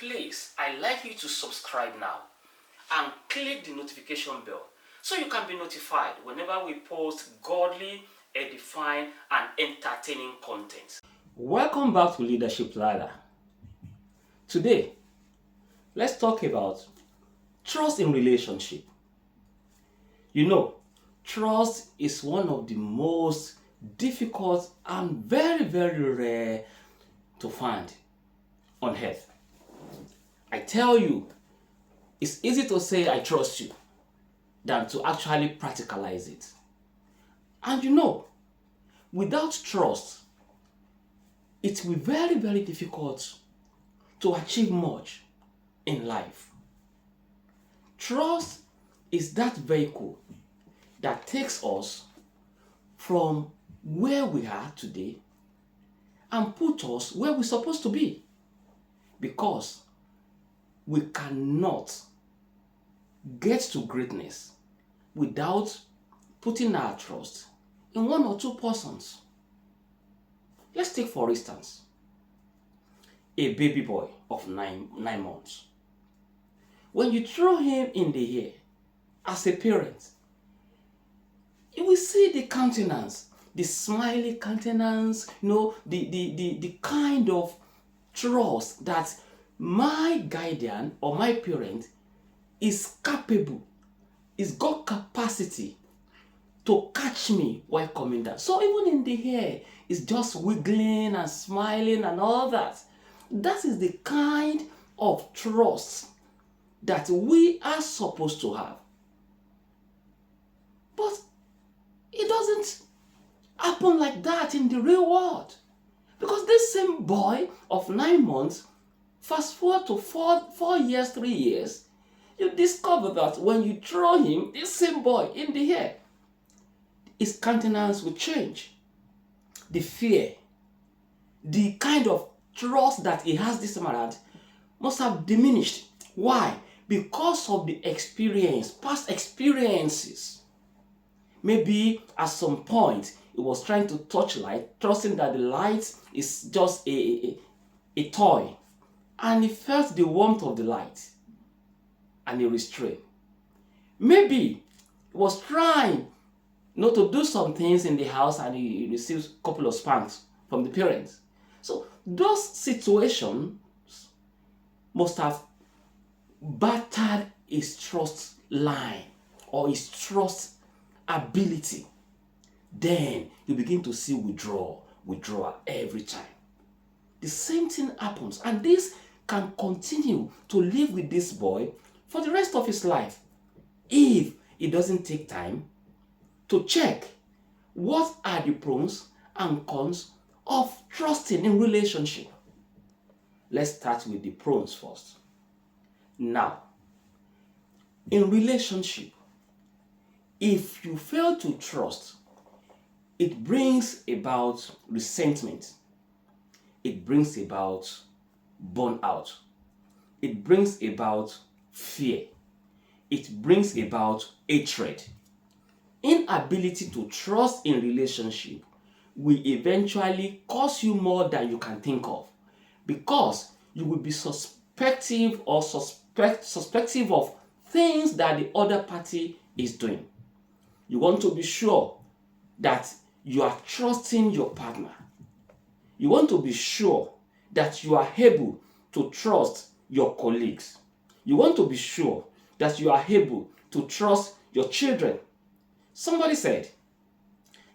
please, I'd like you to subscribe now and click the notification bell so you can be notified whenever we post godly, edifying, and entertaining content. Welcome back to Leadership Ladder. Today, let's talk about trust in relationship. You know, trust is one of the most difficult and very, very rare to find on earth. I tell you, it's easy to say I trust you than to actually practicalize it. And you know, without trust, it will be very, very difficult to achieve much in life. Trust is that vehicle that takes us from where we are today and put us where we're supposed to be, because we cannot get to greatness without putting our trust in one or two persons. Let's take, for instance, a baby boy of nine months. When you throw him in the air as a parent, you will see the countenance, the smiley countenance, the kind of trust that my guardian or my parent is capable, is got capacity to catch me while coming down. So even in the air, it's just wiggling and smiling and all that. That is the kind of trust that we are supposed to have. But it doesn't happen like that in the real world. Because this same boy of 9 months, fast forward to 4 years, 3 years, you discover that when you throw him, this same boy, in the air, his countenance will change. The fear, the kind of trust that he has this time around must have diminished. Why? Because of the experience, past experiences. Maybe at some point he was trying to touch light, trusting that the light is just a toy, and he felt the warmth of the light and he restrained. Maybe he was trying not to do some things in the house and he received a couple of spanks from the parents. So those situations must have battered his trust line or his trust ability. Then you begin to see withdrawal every time. The same thing happens, and this can continue to live with this boy for the rest of his life if he doesn't take time to check what are the pros and cons of trusting in relationship. Let's start with the pros first. Now, in relationship, if you fail to trust, it brings about resentment. It brings about burnout. It brings about fear. It brings about hatred. Inability to trust in relationship will eventually cost you more than you can think of, because you will be suspective of things that the other party is doing. You want to be sure that you are trusting your partner. You want to be sure that you are able to trust your colleagues. You want to be sure that you are able to trust your children. Somebody said,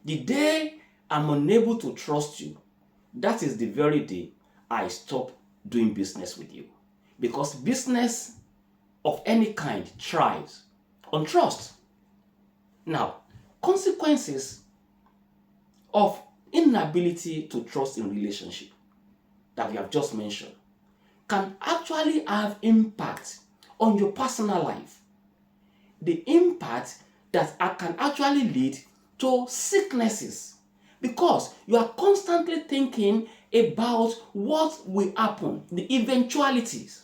the day I'm unable to trust you, that is the very day I stop doing business with you. Because business of any kind thrives on trust. Now, consequences of inability to trust in relationship that we have just mentioned can actually have impact on your personal life. The impact that can actually lead to sicknesses, because you are constantly thinking about what will happen, the eventualities.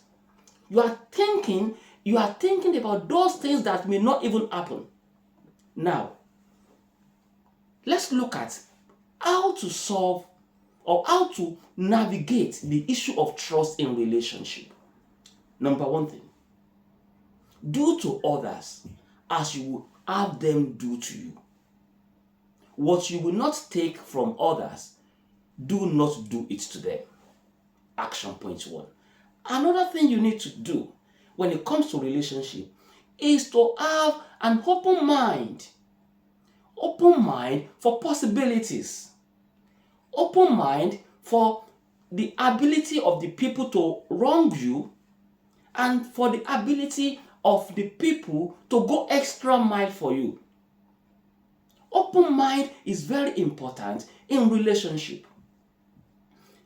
You are thinking about those things that may not even happen. Now, let's look at how to solve or how to navigate the issue of trust in relationship. Number one thing, do to others as you will have them do to you. What you will not take from others, do not do it to them. Action point one. Another thing you need to do when it comes to relationship is to have an open mind. Open mind for possibilities. Open mind for the ability of the people to wrong you and for the ability of the people to go extra mile for you. Open mind is very important in relationship.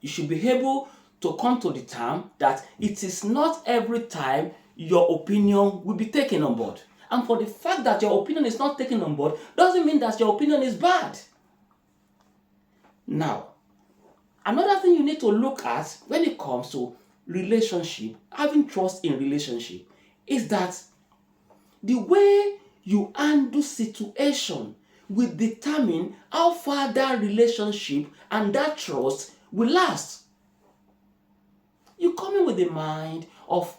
You should be able to come to the term that it is not every time your opinion will be taken on board. And for the fact that your opinion is not taken on board doesn't mean that your opinion is bad. Now, another thing you need to look at when it comes to relationship, having trust in relationship, is that the way you handle situation will determine how far that relationship and that trust will last. You come in with the mind of,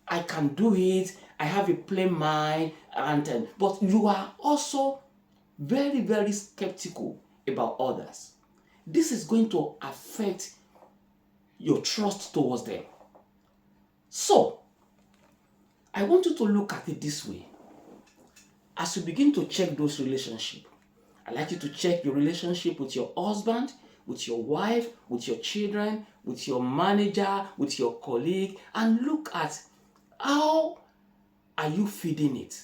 I can do it, I have a plain mind, but you are also very, very skeptical about others. This is going to affect your trust towards them. So, I want you to look at it this way. As you begin to check those relationships, I'd like you to check your relationship with your husband, with your wife, with your children, with your manager, with your colleague, and look at how are you feeding it.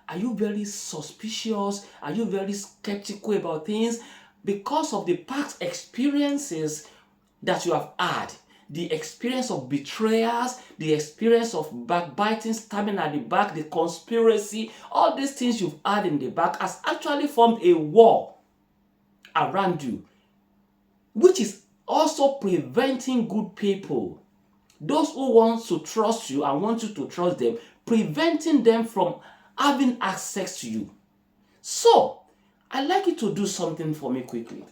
Are you very suspicious? Are you very skeptical about things because of the past experiences that you have had? The experience of betrayals, the experience of backbiting, stabbing at the back, the conspiracy, all these things you've had in the back has actually formed a wall around you, which is also preventing good people, those who want to trust you and want you to trust them, preventing them from having access to you. So, I'd like you to do something for me quickly.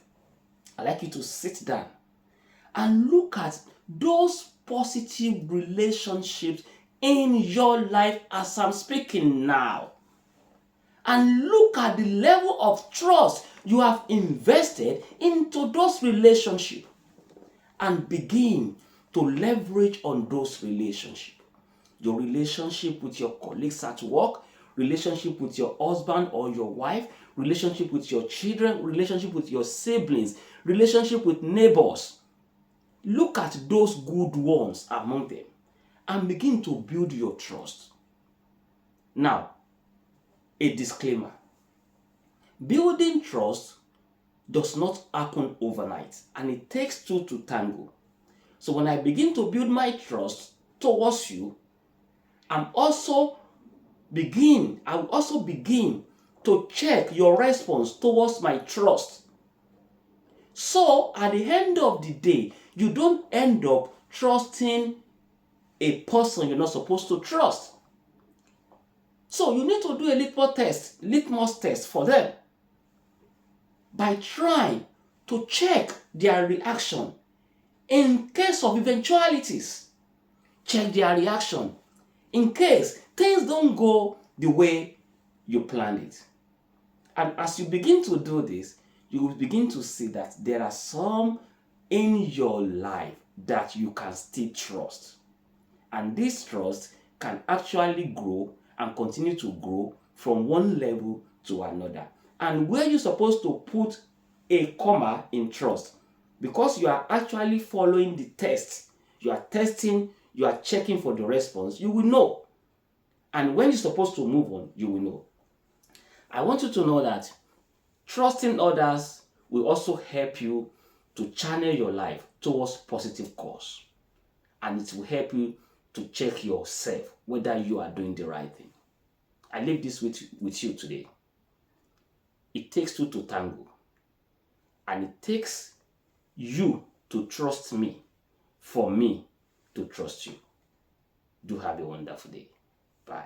I'd like you to sit down and look at those positive relationships in your life as I'm speaking now. And look at the level of trust you have invested into those relationships. And begin to leverage on those relationships. Your relationship with your colleagues at work, relationship with your husband or your wife, relationship with your children, relationship with your siblings, relationship with neighbors. Look at those good ones among them and begin to build your trust. Now, a disclaimer. Building trust does not happen overnight, and it takes two to tango. So when I begin to build my trust towards you, I will also begin to check your response towards my trust. So at the end of the day, you don't end up trusting a person you're not supposed to trust. So you need to do a litmus test for them by trying to check their reaction. In case of eventualities, check their reaction. In case things don't go the way you planned it. And as you begin to do this, you will begin to see that there are some in your life that you can still trust. And this trust can actually grow and continue to grow from one level to another. And where you're supposed to put a comma in trust, because you are actually following the test, you are testing, you are checking for the response, you will know. And when you're supposed to move on, you will know. I want you to know that trusting others will also help you to channel your life towards positive course. And it will help you to check yourself whether you are doing the right thing. I leave this with you today. It takes two to tango. And it takes you to trust me for me to trust you. Do have a wonderful day. Bye.